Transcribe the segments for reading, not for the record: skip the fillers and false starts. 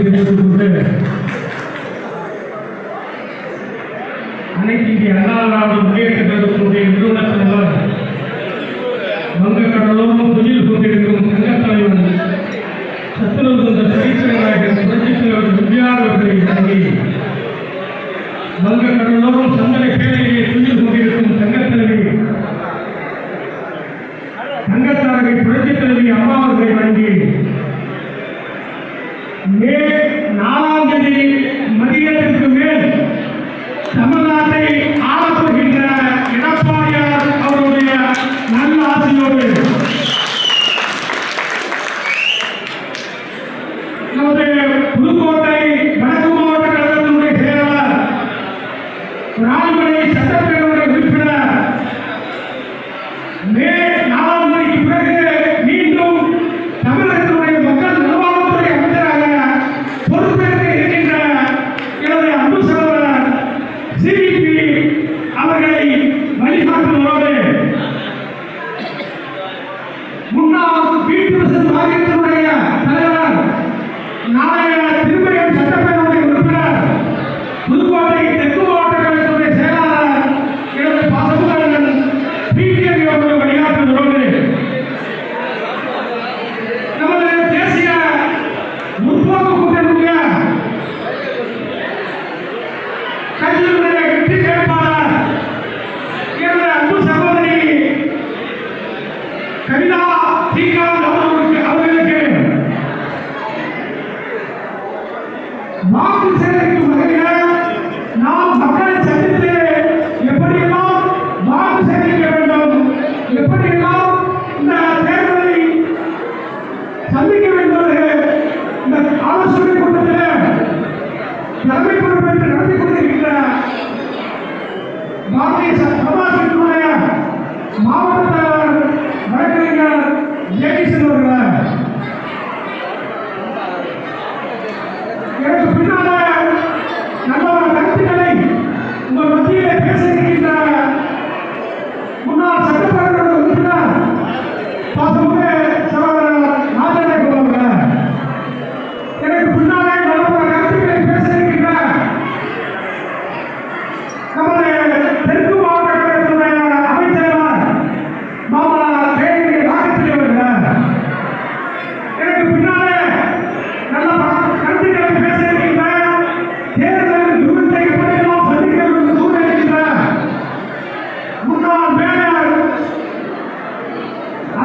தெரிவித்துக் கொண்டு அனைத்து இந்திய அண்ணா திராவிட முன்னேற்ற கழகத்தினுடைய நிறுவன தலைவர் வங்கக்கடலோரம் துயில் கொண்டிருக்கும் சங்கத் தலைவர் சத்துருந்த சீசநாயகன் புரட்சித் தலைவர் எம்ஜிஆர் அவர்களை வழங்கி வங்கக்கடலோரம் சந்தன பேரையை துயில் கொண்டிருக்கும் சங்கத் தலைவி தங்கத்தாரகை புரட்சித் தலைவி அம்மா அவர்களை வழங்கி மே 4ஆம் தேதி மதியத்திற்கு மேல் தமிழ்நாட்டை ஆளப்படுகின்ற எடப்பாடியார் அவருடைய நல்ல ஆசையோடு நமது புதுக்கோட்டை வடக்கு மாவட்ட கழகத்தினுடைய செயலாளர் ராணிமலை சட்டப்பேரவை உறுப்பினர் மே 4ஆம் தேதிக்கு பிறகு மீண்டும் தமிழகத்தினுடைய மக்கள் நல்வாழ்வுத்துறை அமைச்சராக பொறுப்பேற்க இருக்கின்ற எனது அன்பு சகோதரர் சிபிபி அவர்களை வழிகாட்டுவதோடு முன்னாள் வீட்டு வாரியத்தினுடைய தலைவர் நாளைய திருமயம் சட்டப்பேரவை உறுப்பினர் புதுக்கோட்டை தெற்கு மாவட்ட கழகத்தினுடைய செயலாளர் எனது பாசமுடன் பிடிஐ அவர்கள் வழிகாட்டுவதோடு நமது தேசிய முற்போக்கு கூட்டணியுடைய கட்சியினுடைய வெற்றி வேட்பாளர் எனது அன்பு சகோதரி கவிதா ஸ்ரீகாந்த் அவர்களுக்கு வாக்கு சேகரிக்கும் வகையில் நாம் மக்களை சந்தித்து எப்படியெல்லாம் வாக்கு சேகரிக்க வேண்டும், எப்படியெல்லாம் இந்த தேர்தலை சந்திக்க வேண்டும் இந்த ஆலோசனை கூட்டத்தில் தலைமை பொறுப்பேற்று நடத்தி கொண்டிருக்கின்ற பாரதிய ஜனதா கட்சியினுடைய மாவட்ட தலைவர் வழக்கறிஞர் ஜெயகிருஷ்ணன் அவர்கள் எனக்கு பின்னால நல்ல கருத்துக்களை உங்கள் மத்தியிலே பேச இருக்கின்ற முன்னாள் சட்டப்பேரவை உறுப்பினர் பாசமுக சகோதரர் ராஜேந்திரன் அவர்கள் எனக்கு பின்னாலே நல்ல கருத்துக்களை பேச இருக்கின்ற நமது தெற்கு மாவட்ட கழகத்தினுடைய அமைச்சர் மாமா கேள்வி ராகத்தில் அவர்கள் எனக்கு பின்னாலே நல்ல கருத்துக்களை பேச இருக்கின்ற தேர்தல் விருத்தை எப்படியெல்லாம் சந்திக்க வேண்டும் கூற இருக்கின்ற முன்னாள் மேயர்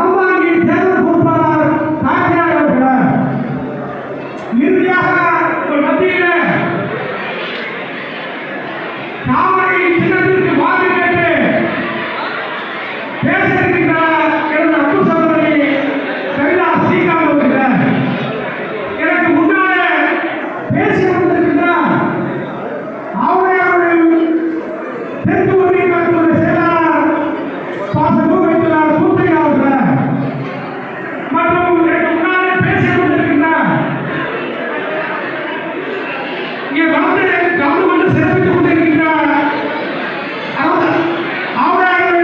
அம்மாங்கி தேர்தல் பொறுப்பாளர் காட்டியார் அவர்கள் இறுதியாக உங்கள் மத்தியிலே காவிரி சின்னத்திற்கு வாக்கு கேட்டு பேச இருக்கின்ற எனது அன்பு சகோதரி கவிதா ஸ்ரீகாந்த் அவர்கள் எனக்கு முன்னாலே பேசி கொண்டிருக்கின்றார். அவர்கள் தெற்கு ஒன்றிய கழகத்தினுடைய செயலாளர் பாசமுக வைத்திருந்தார் கூத்தையா அவர்கள் மற்றும் எனக்கு முன்னாலே பேசி கொண்டிருக்கின்றார். இங்கே வந்து கலந்து கொண்டு சிறப்பித்துக் கொண்டிருக்கின்றார். அவர்கள்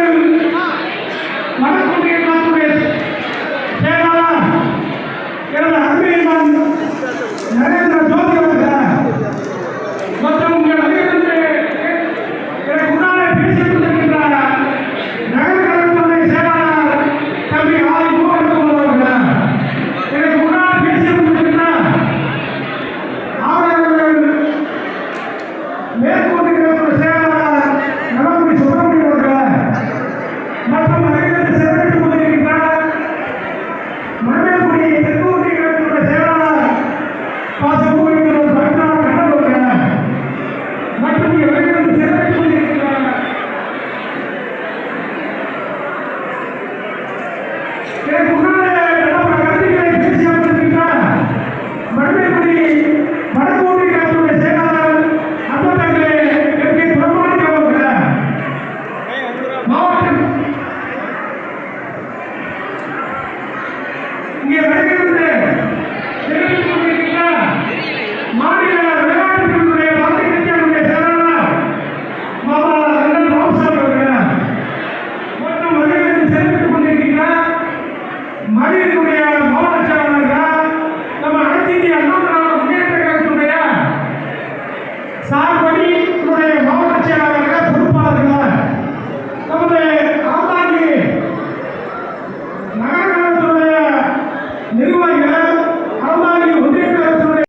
வடக்கொன்றிய கழகத்தினுடைய செயலாளர் எனது அருமையன் நரேந்திர ஜோதி அவர்கள் மற்றும் உங்கள் அனைவருக்கு எனக்கு முன்னாலே பேசிக் கொண்டிருக்கின்ற நகர கழகத்தினுடைய செயலாளர் தம்பி ஆதி மோகன்குமார் அவர்கள் எனக்கு முன்னால் பேசிக் கொண்டிருக்கின்ற அவர்கள் மேற்கொண்டு செயலாளர் நலமுறை சுப்பிரமணியம் அவர்கள் மற்றும் அனைவருக்கு சிறப்பித்துக் கொண்டிருக்கின்ற மணமேல்குடி தெற்கு ஒன்றிய கழகத்தினுடைய செயலாளர் பாசமுக வைத்திருந்தார் பரத்நாத் கண்ணன் அவர்கள் மற்றும் இவர்களுக்கு சிறப்பித்துக் கொண்டிருக்கின்ற எனக்கு முன்னாலே நல்ல கருத்துக்களை பேசி கொண்டிருக்கின்ற மணமேல்குடி வடக்கு ஒன்றிய கழகத்தினுடைய செயலாளர் அன்பத்தங்களே எம் கே பிரமாணிக்கம் அவர்கள் மாவட்ட இங்கே வருகிறது தெரிவித்துக் கொண்டிருக்கின்ற மாநில விளையாட்டுகளுடைய பாரதிய கட்சியினுடைய செயலாளர் மாமா ரங்கன் ராமசாமி அவர்கள் மற்றும் வருகிறது தெரிவித்துக் கொண்டிருக்கின்ற மகளிருடைய மாவட்ட செயலாளர்கள் நம்ம அனைத்து இந்திய அண்ணா திராவிட முன்னேற்ற சார்படி மாவட்ட செயலாளர்கள் பொறுப்பாளர்கள் நமது ஆந்தாங்கி நகர கழகத்தினுடைய நிர்வாகிகள்